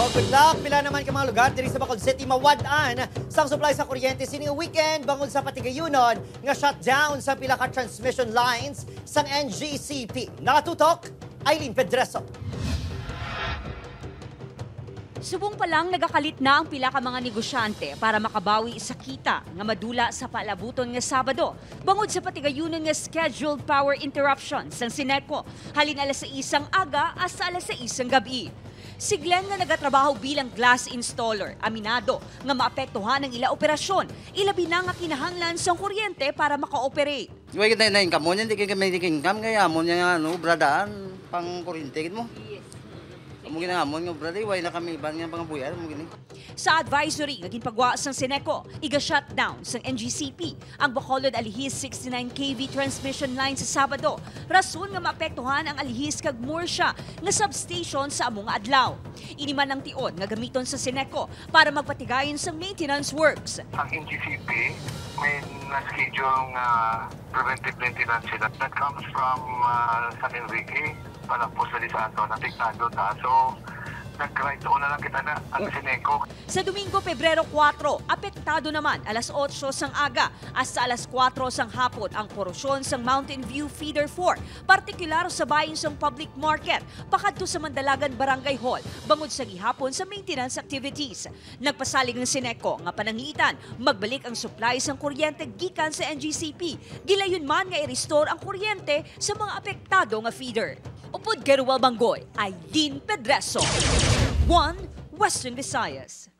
Oh, good luck. Pila naman ka mga lugar diri sa Bacolod City mawad-an sang supply sa kuryente sining weekend bangod sa patigayunon nga shutdown sa pila ka transmission lines sang NGCP. Nakatutok, Eileen Pedreso. Subong pa lang nagakalit na ang pila ka mga negosyante para makabawi sa kita nga madula sa palabuton nga Sabado bangod sa patigayunon nga scheduled power interruption sang Sineco halin alas 6 aga hasta alas 6 gabi. Si Glenn nga nagatrabaho bilang glass installer, aminado nga maapektuhan ang ila operasyon, ilabi na nga kinahanglan sang kuryente para maka-operate. Iway kita na income mo, hindi ka may income, kaya mo niya bradaan pang kuryente mo. Mo ginahamon nga brother, iway na kami ban nga mga buyan mo gini. Sa advisory nga ginpagwa sang Sineco, iga-shutdown sang NGCP ang Bacolod Alihis 69 kV transmission line sa Sabado. Rason nga maapektuhan ang Alihis kag Murcia nga substation sa among adlaw. Iniman ang tion nga gamiton sa Sineco para magpatigayon sang maintenance works. Ang NGCP may na-schedule nga preventive maintenance sila. That comes from San Enrique, palapos sa Lisanto, napiktado ta. So, nag-right na lang kita na ang Sineco. Sa Domingo, Pebrero 4, apektado naman alas 8 sang aga hasta alas 4 sang hapon ang korosyon sang Mountain View Feeder 4, partikular sa bayin sang public market, pakadto sa Mandalagan Barangay Hall, bangod sa gihapon sa maintenance activities. Nagpasalig ng Sineco nga pananglitan, magbalik ang supply sang kuryente gikan sa NGCP. Gilayon man nga i-restore ang kuryente sa mga apektado nga feeder. Upod kay Ruel Banggoy, Eileen Pedreso, 1 Western Visayas.